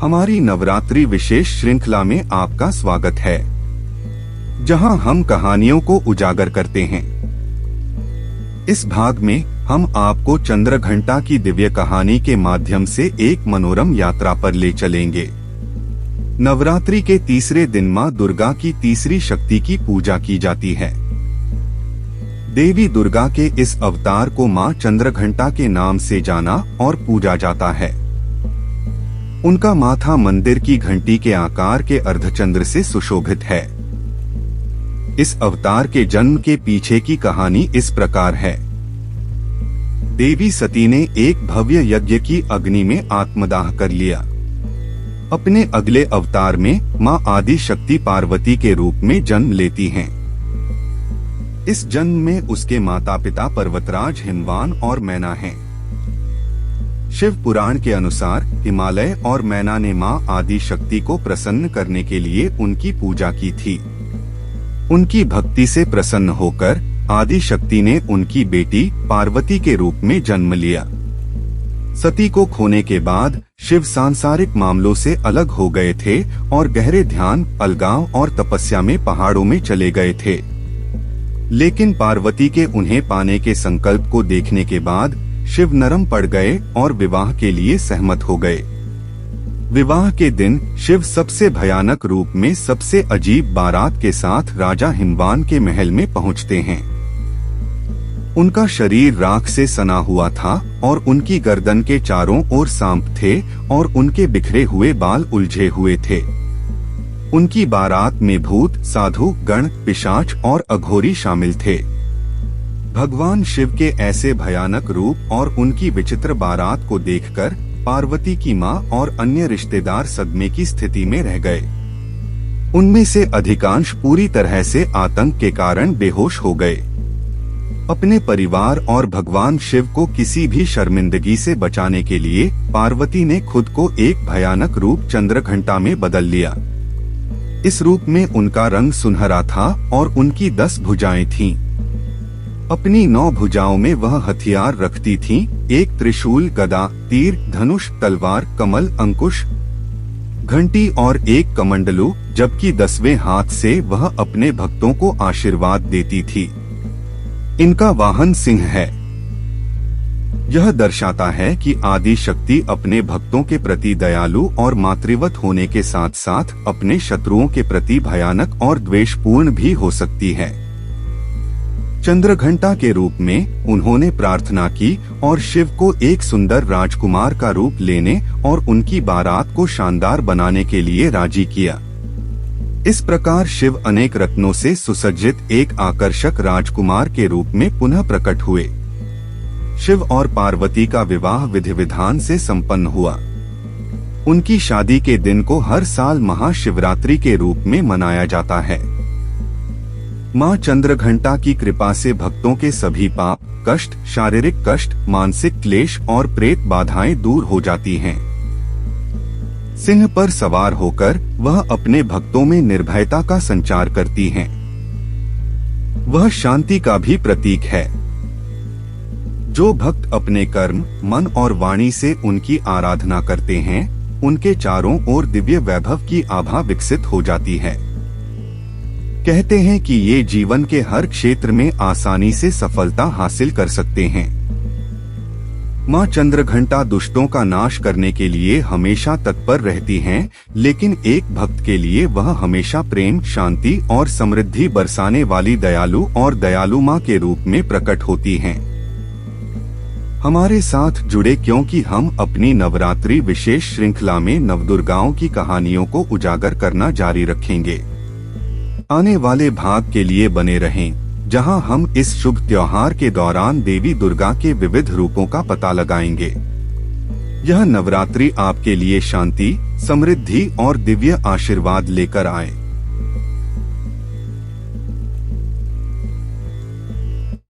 हमारी नवरात्रि विशेष श्रृंखला में आपका स्वागत है, जहां हम कहानियों को उजागर करते हैं। इस भाग में हम आपको चंद्रघंटा की दिव्य कहानी के माध्यम से एक मनोरम यात्रा पर ले चलेंगे। नवरात्रि के तीसरे दिन मां दुर्गा की तीसरी शक्ति की पूजा की जाती है। देवी दुर्गा के इस अवतार को मां चंद्रघंटा के नाम से जाना और पूजा जाता है। उनका माथा मंदिर की घंटी के आकार के अर्धचंद्र से सुशोभित है। इस अवतार के जन्म के पीछे की कहानी इस प्रकार है। देवी सती ने एक भव्य यज्ञ की अग्नि में आत्मदाह कर लिया। अपने अगले अवतार में मां आदि शक्ति पार्वती के रूप में जन्म लेती हैं। इस जन्म में उसके माता पिता पर्वतराज हिमवान और मैना हैं। शिव पुराण के अनुसार हिमालय और मैना ने मां आदि शक्ति को प्रसन्न करने के लिए उनकी पूजा की थी। उनकी भक्ति से प्रसन्न होकर आदि शक्ति ने उनकी बेटी पार्वती के रूप में जन्म लिया। सती को खोने के बाद शिव सांसारिक मामलों से अलग हो गए थे और गहरे ध्यान, अलगाव और तपस्या में पहाड़ों में चले गए थे। लेकिन पार्वती के उन्हें पाने के संकल्प को देखने के बाद शिव नरम पड़ गए और विवाह के लिए सहमत हो गए। विवाह के दिन शिव सबसे भयानक रूप में सबसे अजीब बारात के साथ राजा हिमवान के महल में पहुंचते हैं। उनका शरीर राख से सना हुआ था और उनकी गर्दन के चारों ओर सांप थे और उनके बिखरे हुए बाल उलझे हुए थे। उनकी बारात में भूत, साधु, गण, पिशाच और अघोरी शामिल थे। भगवान शिव के ऐसे भयानक रूप और उनकी विचित्र बारात को देखकर पार्वती की मां और अन्य रिश्तेदार सदमे की स्थिति में रह गए। उनमें से अधिकांश पूरी तरह से आतंक के कारण बेहोश हो गए। अपने परिवार और भगवान शिव को किसी भी शर्मिंदगी से बचाने के लिए पार्वती ने खुद को एक भयानक रूप चंद्रघंटा में बदल लिया। इस रूप में उनका रंग सुनहरा था और उनकी 10 भुजाएं थीं। अपनी 9 भुजाओं में वह हथियार रखती थीं, एक त्रिशूल, गदा, तीर, धनुष, तलवार, कमल, अंकुश, घंटी और एक कमंडलू, जबकि 10वें हाथ से वह अपने भक्तों को आशीर्वाद देती थी। इनका वाहन सिंह है। यह दर्शाता है कि आदि शक्ति अपने भक्तों के प्रति दयालु और मातृवत होने के साथ साथ अपने शत्रुओं के प्रति भयानक और द्वेषपूर्ण भी हो सकती है। चंद्रघंटा के रूप में उन्होंने प्रार्थना की और शिव को एक सुंदर राजकुमार का रूप लेने और उनकी बारात को शानदार बनाने के लिए राजी किया। इस प्रकार शिव अनेक रत्नों से सुसज्जित एक आकर्षक राजकुमार के रूप में पुनः प्रकट हुए। शिव और पार्वती का विवाह विधि विधान से संपन्न हुआ। उनकी शादी के दिन को हर साल महाशिवरात्रि के रूप में मनाया जाता है। मां चंद्रघंटा की कृपा से भक्तों के सभी पाप, कष्ट, शारीरिक कष्ट, मानसिक क्लेश और प्रेत बाधाएं दूर हो जाती हैं। सिंह पर सवार होकर वह अपने भक्तों में निर्भयता का संचार करती हैं। वह शांति का भी प्रतीक है। जो भक्त अपने कर्म, मन और वाणी से उनकी आराधना करते हैं, उनके चारों ओर दिव्य वैभव की आभा विकसित हो जाती है। कहते हैं कि ये जीवन के हर क्षेत्र में आसानी से सफलता हासिल कर सकते हैं। मां चंद्रघंटा दुष्टों का नाश करने के लिए हमेशा तत्पर रहती हैं, लेकिन एक भक्त के लिए वह हमेशा प्रेम, शांति और समृद्धि बरसाने वाली दयालु और दयालु मां के रूप में प्रकट होती हैं। हमारे साथ जुड़े क्योंकि हम अपनी नवरात्रि विशेष श्रृंखला में नवदुर्गाओं की कहानियों को उजागर करना जारी रखेंगे। आने वाले भाग के लिए बने रहें, जहां हम इस शुभ त्योहार के दौरान देवी दुर्गा के विविध रूपों का पता लगाएंगे। यह नवरात्रि आपके लिए शांति, समृद्धि और दिव्य आशीर्वाद लेकर आए।